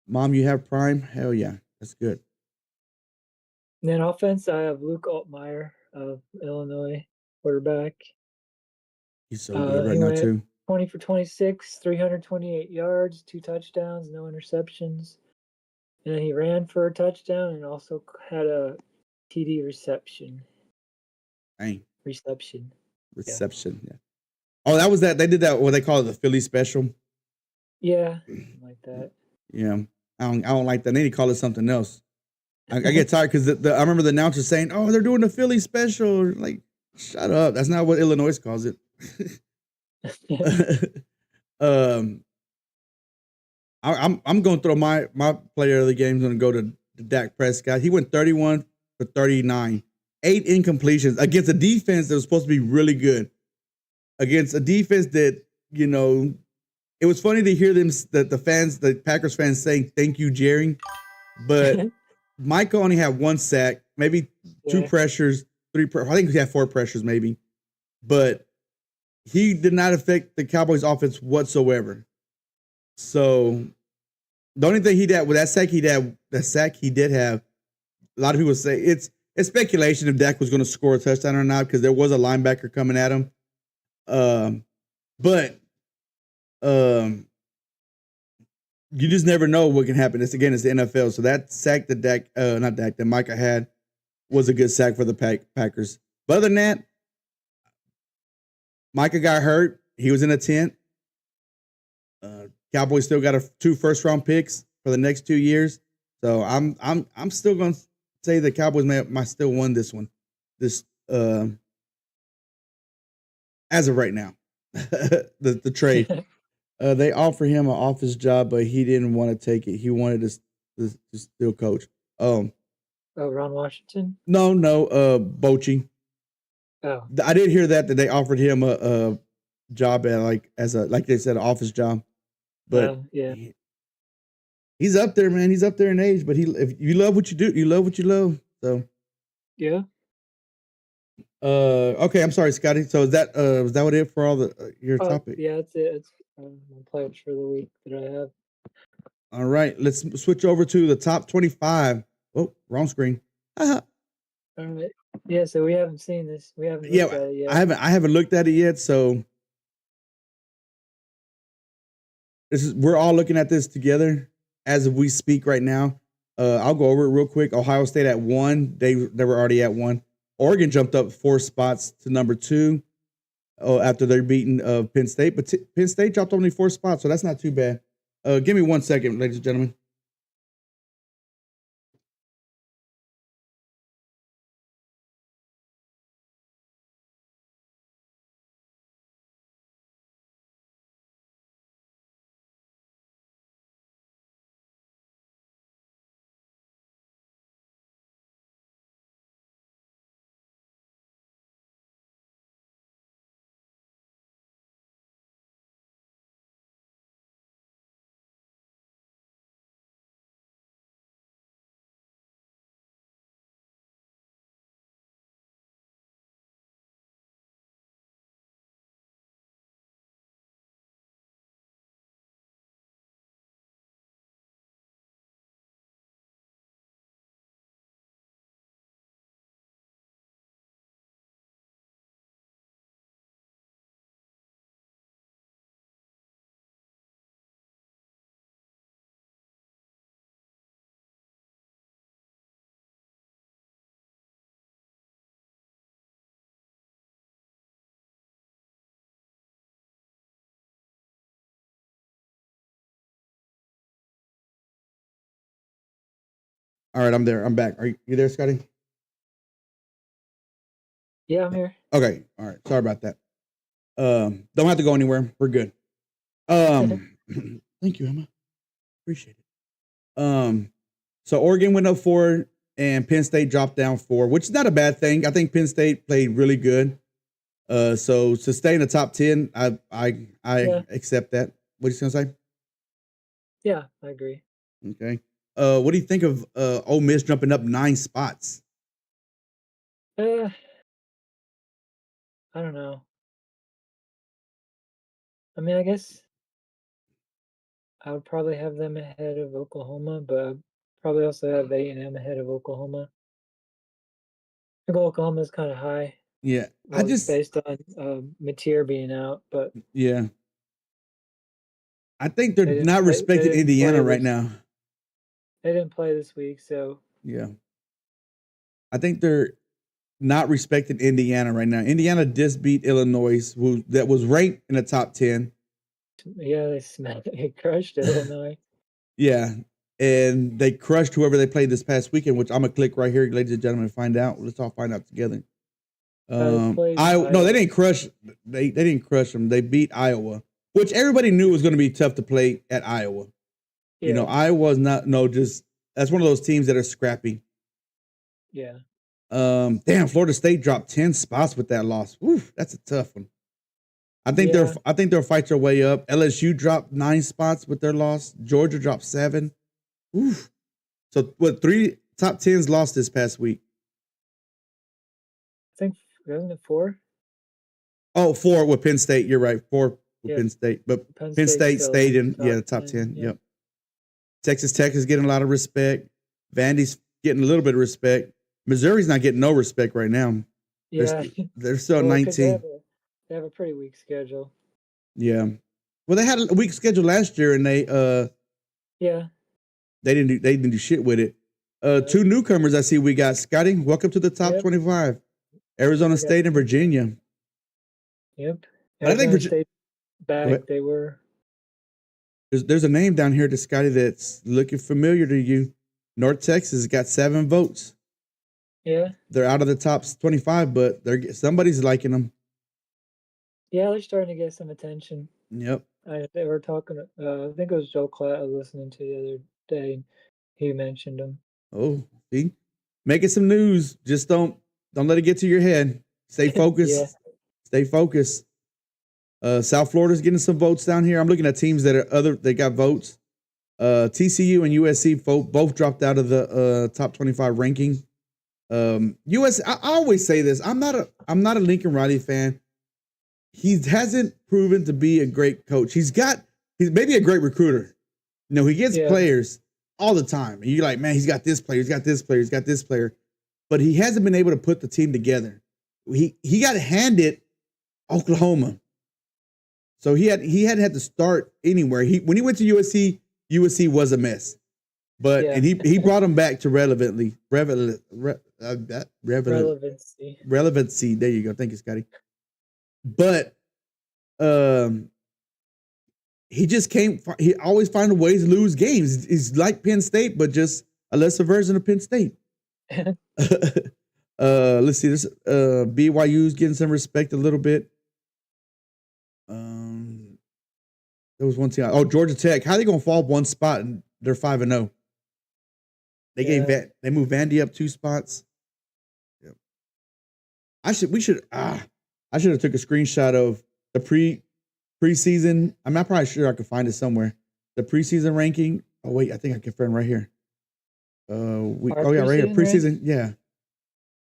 Mom, you have Prime? Hell yeah. That's good. And then offense, I have Luke Altmaier of Illinois, quarterback. He's so good right now, too. 20 for 26, 328 yards, 2 touchdowns, no interceptions. And then he ran for a touchdown and also had a TD reception. Dang. Reception. Yeah. Oh, that was that. They did that, what they call it, the Philly special. Yeah, like that. Yeah. I don't like that. They need to call it something else. I get tired because I remember the announcer saying, "Oh, they're doing the Philly special." Like, shut up. That's not what Illinois calls it. I'm going to throw my player of the game is going to go to Dak Prescott. He went 31 for 39, 8 incompletions against a defense that was supposed to be really good. Against a defense that, it was funny to hear the Packers fans saying, "Thank you, Jerry." But Michael only had 1 sack, maybe 2 pressures, 3. I think he had 4 pressures, maybe. But he did not affect the Cowboys' offense whatsoever. So the only thing he did with that sack he did have, a lot of people say it's speculation if Dak was going to score a touchdown or not because there was a linebacker coming at him. But you just never know what can happen. It's the NFL. So that sack that Micah had was a good sack for the Packers. But other than that, Micah got hurt. He was in a tent. Cowboys still got 2 first-round picks for the next 2 years. So I'm still going to say the Cowboys might still win this one. As of right now, the trade. They offered him an office job, but he didn't want to take it. He wanted to still coach. Ron Washington? No, Bochy. Oh. I did hear that they offered him a job at like they said, an office job. But he's up there, man. He's up there in age, but if you love what you do, you love what you love. So yeah. Okay, I'm sorry, Scotty. So was that what it for all your topic? Yeah, that's it. It's my players for the week that I have. All right, let's switch over to the top 25. Oh, wrong screen. All right. Yeah, so we haven't seen this. We haven't looked at it yet. I haven't looked at it yet. So we're all looking at this together as we speak right now. I'll go over it real quick. Ohio State at 1. They were already at 1. Oregon jumped up 4 spots to number 2 after they're beating Penn State. But Penn State dropped only 4 spots, so that's not too bad. Give me 1 second, ladies and gentlemen. All right, I'm there. I'm back. Are you there, Scotty? Yeah, I'm here. Okay. All right. Sorry about that. Don't have to go anywhere. We're good. Thank you, Emma. Appreciate it. So Oregon went up 4 and Penn State dropped down 4, which is not a bad thing. I think Penn State played really good. So to stay in the top 10, I accept that. What are you gonna say? Yeah, I agree. Okay. What do you think of Ole Miss jumping up 9 spots? I don't know. I mean, I guess I would probably have them ahead of Oklahoma, but I'd probably also have A&M ahead of Oklahoma. I think Oklahoma's kind of high. Yeah, based on Mateer being out, but yeah, I think they're not respecting Indiana right now. They didn't play this week, so yeah, I think they're not respecting Indiana right now. Indiana just beat Illinois, that was ranked in the top 10. Yeah, they crushed Illinois. Yeah, and they crushed whoever they played this past weekend, which I'm gonna click right here, ladies and gentlemen, and find out. Let's all find out together. They didn't crush. They didn't crush them. They beat Iowa, which everybody knew was going to be tough to play at Iowa. Yeah. You know, Iowa's that's one of those teams that are scrappy. Yeah. Damn, Florida State dropped 10 spots with that loss. Oof, that's a tough one. I think they'll fight their way up. LSU dropped 9 spots with their loss. Georgia dropped 7. Oof. So 3 top 10s lost this past week? I think wasn't it 4? Oh, 4 with Penn State. You're right. 4 with Penn State, but Penn State stayed in the top 10. Yep. Texas Tech is getting a lot of respect. Vandy's getting a little bit of respect. Missouri's not getting no respect right now. Yeah, they're still 19. They have a pretty weak schedule. Yeah. Well, they had a weak schedule last year, and they didn't do shit with it. 2 newcomers I see we got. Scotty, welcome to the top 25. Arizona State and Virginia. Yep. I think State back. They were. There's a name down here to Scotty that's looking familiar to you. North Texas got 7 votes. Yeah. They're out of the top 25, but somebody's liking them. Yeah, they're starting to get some attention. Yep. They were talking. I think it was Joe Klatt I was listening to the other day, and he mentioned them. Oh, see, making some news. Just don't let it get to your head. Stay focused. Stay focused. South Florida's getting some votes down here. I'm looking at teams that got votes. TCU and USC both dropped out of the top 25 ranking. I always say this. I'm not a Lincoln Riley fan. He hasn't proven to be a great coach. He's maybe a great recruiter. You know, he gets players all the time. And you're like, man, he's got this player, he's got this player, he's got this player. but he hasn't been able to put the team together. He got handed Oklahoma, so he had to start anywhere. When he went to USC was a mess, but and he brought him back to relevancy. Relevancy. There you go. Thank you, Scotty. But he just came. He always finds ways to lose games. He's like Penn State, but just a lesser version of Penn State. Let's see. This BYU's getting some respect a little bit. There was one team. Oh, Georgia Tech. How are they gonna fall one spot and they're 5-0? They moved Vandy up 2 spots. Yep. I should have took a screenshot of the preseason. I'm not probably sure I could find it somewhere. The preseason ranking. Oh wait, I think I can find it right here. Right here. Preseason, yeah.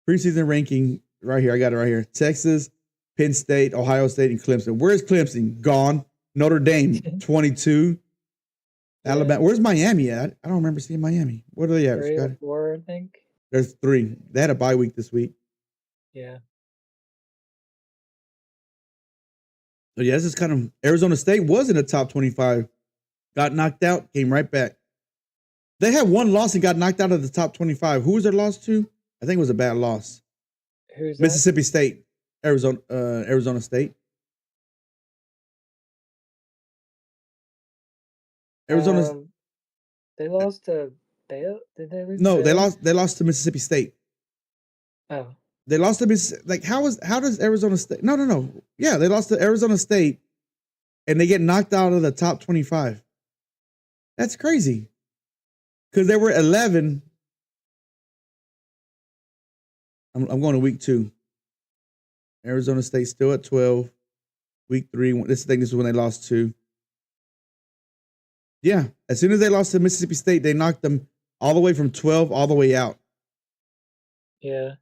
Preseason ranking right here. I got it right here. Texas, Penn State, Ohio State, and Clemson. Where's Clemson? Gone. Notre Dame, 22. Alabama. Where's Miami at? I don't remember seeing Miami. What are they at? 3 or 4, I think. There's 3. They had a bye week this week. Yeah. So yeah, this is kind of Arizona State was in the top 25. Got knocked out, came right back. They had one loss and got knocked out of the top 25. Who was their loss to? I think it was a bad loss. Who's Mississippi State, Arizona State. They lost to Baylor. Did they lose? No, they lost to Mississippi State. Oh. They lost to Mississippi. How does Arizona State? No. Yeah, they lost to Arizona State, and they get knocked out of the top 25. That's crazy. Because they were 11. I'm going to week 2. Arizona State still at 12. Week 3. This is when they lost 2. Yeah, as soon as they lost to Mississippi State, they knocked them all the way from 12 all the way out. Yeah.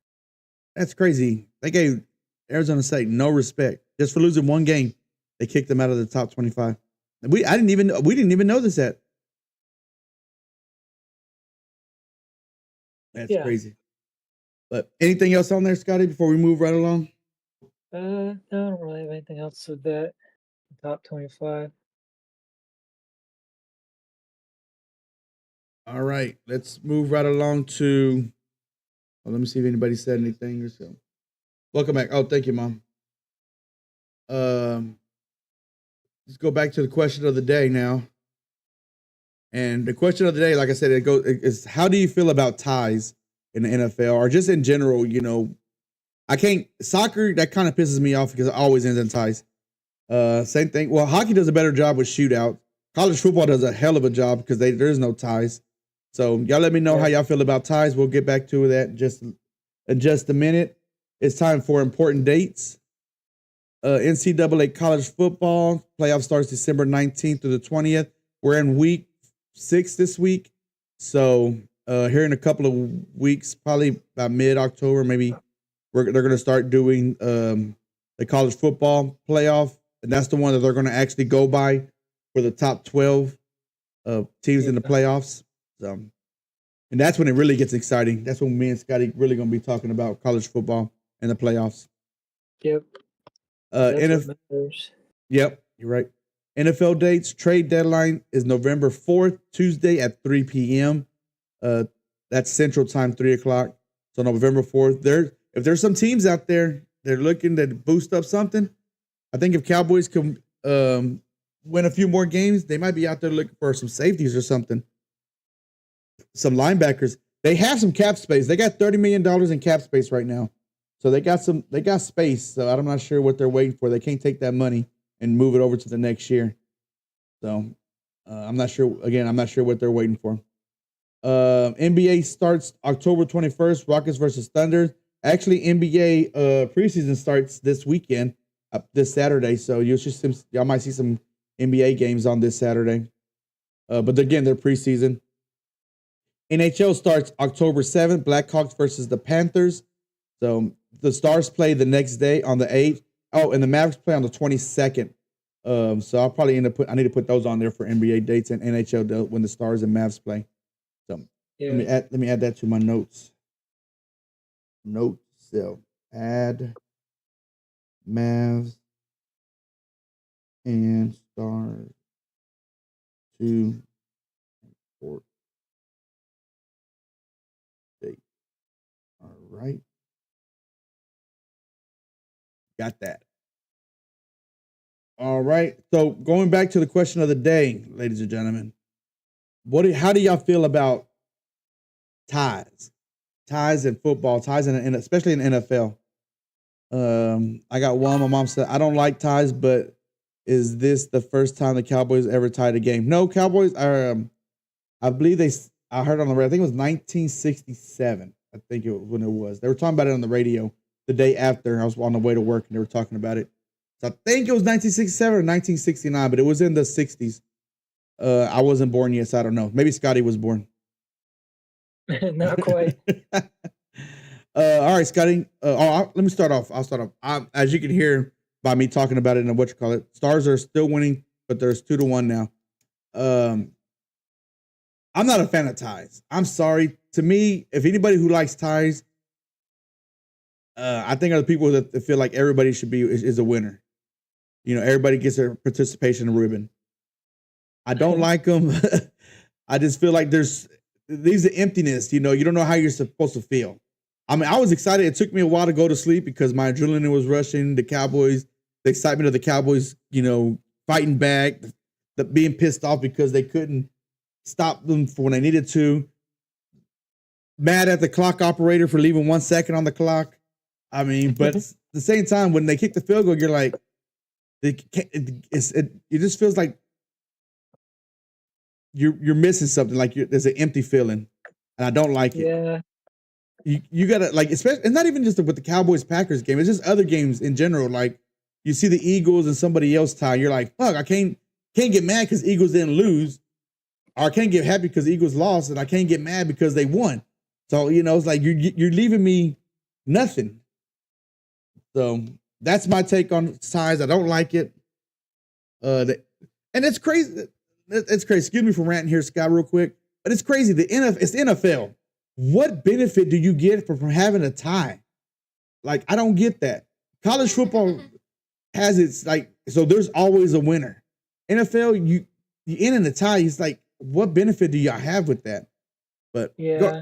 That's crazy. They gave Arizona State no respect. Just for losing one game, they kicked them out of the top 25. We didn't even know this yet. That's crazy. But anything else on there, Scotty, before we move right along? No, I don't really have anything else with that. Top 25. All right, let's move right along to. Well, let me see if anybody said anything or so. Welcome back. Oh, thank you, Mom. Let's go back to the question of the day now. And the question of the day, like I said, is how do you feel about ties in the NFL or just in general? You know, soccer, that kind of pisses me off because it always ends in ties. Same thing. Well, hockey does a better job with shootout. College football does a hell of a job because there's no ties. So y'all let me know how y'all feel about ties. We'll get back to that in just a minute. It's time for important dates. NCAA college football playoff starts December 19th through the 20th. We're in week 6 this week. So here in a couple of weeks, probably about mid-October, maybe they're going to start doing the college football playoff. And that's the one that they're going to actually go by for the top 12 teams in the playoffs. So, and that's when it really gets exciting. That's when me and Scotty really going to be talking about college football and the playoffs. Yep. Yep, you're right. NFL dates, trade deadline is November 4th, Tuesday at 3 p.m. That's Central Time, 3 o'clock. So November 4th. If there's some teams out there, they're looking to boost up something. I think if Cowboys can win a few more games, they might be out there looking for some safeties or something. Some linebackers. They have some cap space. They got $30 million in cap space right now. So they got space. So I'm not sure what they're waiting for. They can't take that money and move it over to the next year. So I'm not sure. Again, I'm not sure what they're waiting for. NBA starts October 21st. Rockets versus Thunder. Actually, NBA preseason starts this weekend, this Saturday. So y'all might see some NBA games on this Saturday. But again, they're preseason. NHL starts October 7th. Blackhawks versus the Panthers. So the Stars play the next day on the 8th. Oh, and the Mavericks play on the 22nd. So I'll probably I need to put those on there for NBA dates and NHL when the Stars and Mavs play. So let me add that to my notes. Note self. Add Mavs and Stars to report date. All right. Got that. All right. So going back to the question of the day, ladies and gentlemen, how do y'all feel about ties? Ties in football, ties especially in the NFL. I got one. My mom said, I don't like ties, but is this the first time the Cowboys ever tied a game? No, Cowboys are, I believe I heard on the radio, I think it was 1967. I think it was when it was. They were talking about it on the radio the day after. I was on the way to work and they were talking about it. So I think it was 1967 or 1969, but it was in the 60s. I wasn't born yet, so I don't know. Maybe Scotty was born. Not quite. All right, Scotty. Let me start off. I'll start off. As you can hear by me talking about it and what you call it, Stars are still winning, but there's 2-1 now. I'm not a fan of ties. I'm sorry. To me, if anybody who likes ties, I think are the people that feel like everybody should be is a winner. You know, everybody gets their participation ribbon. I don't like them. I just feel like there's the emptiness. You know, you don't know how you're supposed to feel. I mean, I was excited. It took me a while to go to sleep because my adrenaline was rushing. The Cowboys, the excitement of the Cowboys, you know, fighting back, being pissed off because they couldn't stop them for when they needed to. Mad at the clock operator for leaving 1 second on the clock. I mean, but at the same time, when they kick the field goal, you're like, it just feels like you're missing something. Like there's an empty feeling, and I don't like it. Yeah. You gotta like, especially, and not even just with the Cowboys Packers game. It's just other games in general. Like you see the Eagles and somebody else tie, you're like, fuck, I can't get mad because Eagles didn't lose, or I can't get happy because Eagles lost, and I can't get mad because they won. So you know, it's like you're leaving me nothing. So that's my take on ties. I don't like it. And it's crazy. It's crazy. Excuse me for ranting here, Scott, real quick. But it's crazy. It's the NFL. What benefit do you get from having a tie? Like, I don't get that. College football has its like, so there's always a winner. NFL, you in a tie. It's like, what benefit do y'all have with that? But yeah,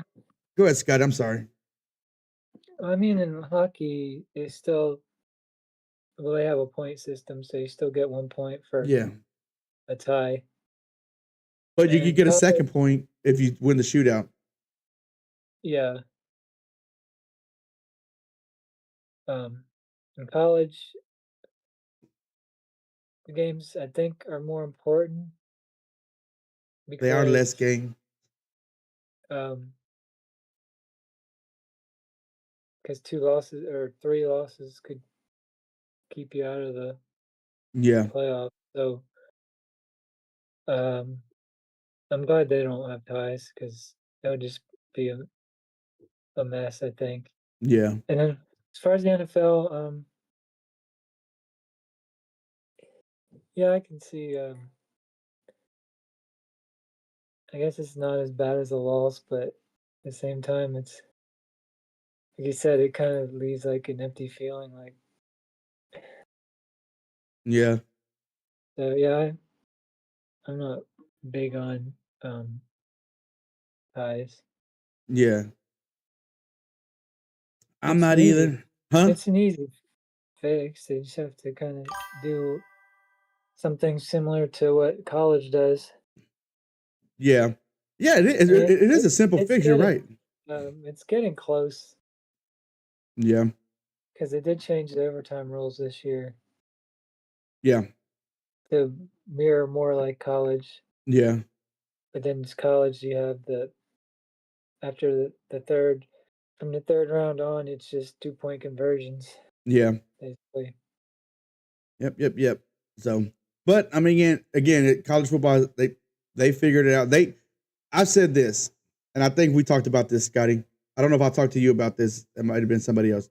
go ahead, Scott. I'm sorry. I mean, in hockey, they have a point system, so you still get 1 point for a tie. But you could get a second point if you win the shootout. Yeah. In college, the games I think are more important because they are less game. Because 2 losses or 3 losses could keep you out of the playoffs. So I'm glad they don't have ties because that would just be a mess, I think. Yeah. And then as far as the NFL, yeah, I can see. I guess it's not as bad as a loss, but at the same time, it's like you said, it kind of leaves like an empty feeling. Like, yeah. So yeah, I'm not big on ties. Yeah. I'm not either. Huh? It's an easy fix. They just have to kind of do something similar to what college does. Yeah. Yeah, it is a simple fix. You're right. It's getting close. Yeah. Because they did change the overtime rules this year. Yeah. To mirror more like college. Yeah. But then it's college, you have after the third, from the third round on, it's just 2-point conversions. Yeah. Basically. Yep. So, but I mean, again, college football, they figured it out. I've said this, and I think we talked about this, Scotty. I don't know if I talked to you about this. It might have been somebody else.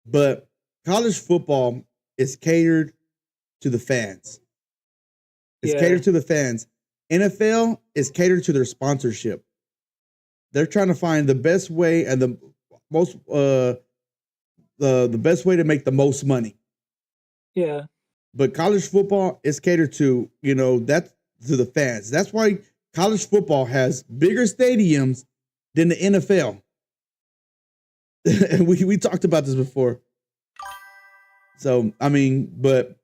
But college football is catered to the fans. It's catered to the fans. NFL is catered to their sponsorship. They're trying to find the best way and the best way to make the most money. Yeah. But college football is catered to, that's to the fans. That's why college football has bigger stadiums than the NFL. And we talked about this before. So, I mean, but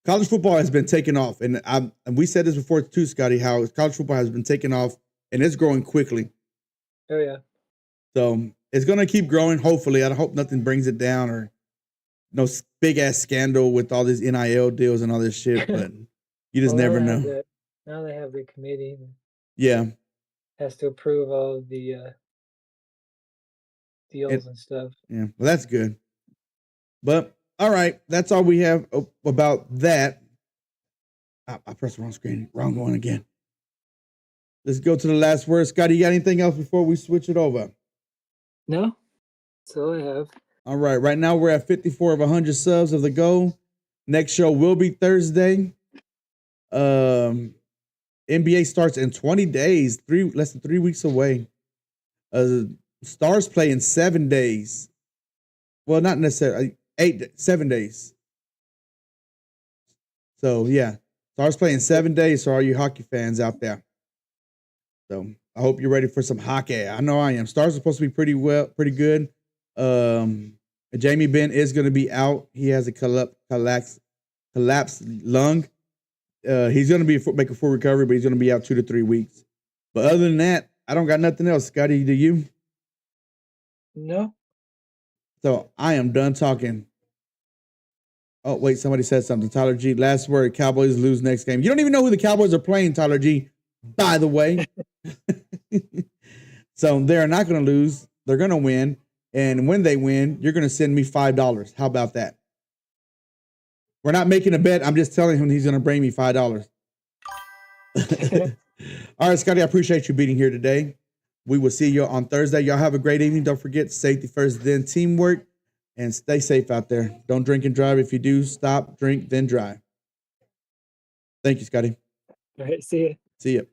college football has been taking off. And we said this before too, Scotty, how college football has been taking off and it's growing quickly. Oh, yeah. So it's going to keep growing, hopefully. I hope nothing brings it down or no big ass scandal with all these NIL deals and all this shit, but you just never know. Now they have the committee. Yeah. Has to approve all of the deals and stuff. Yeah. Well, that's good. But all right, that's all we have about that. I pressed the wrong screen. Wrong one again. Let's go to the last word. Scotty, you got anything else before we switch it over? No. That's all I have. All right. Right now we're at 54 of 100 subs of the goal. Next show will be Thursday. NBA starts in 20 days, less than 3 weeks away. Stars play in 7 days. Well, not necessarily 7 days. So yeah, Stars play in 7 days. So all you hockey fans out there. So I hope you're ready for some hockey. I know I am. Stars are supposed to be pretty good. Jamie Benn is going to be out. He has a collapsed lung. He's going to make a full recovery, but he's going to be out 2 to 3 weeks. But other than that, I don't got nothing else. Scotty, do you? No. So I am done talking. Oh, wait, somebody said something. Tyler G, last word. Cowboys lose next game. You don't even know who the Cowboys are playing, Tyler G, by the way. So they're not going to lose. They're going to win. And when they win, you're going to send me $5. How about that? We're not making a bet. I'm just telling him he's going to bring me $5. All right, Scotty, I appreciate you being here today. We will see you on Thursday. Y'all have a great evening. Don't forget safety first, then teamwork, and stay safe out there. Don't drink and drive. If you do, stop, drink, then drive. Thank you, Scotty. All right, see you. See you.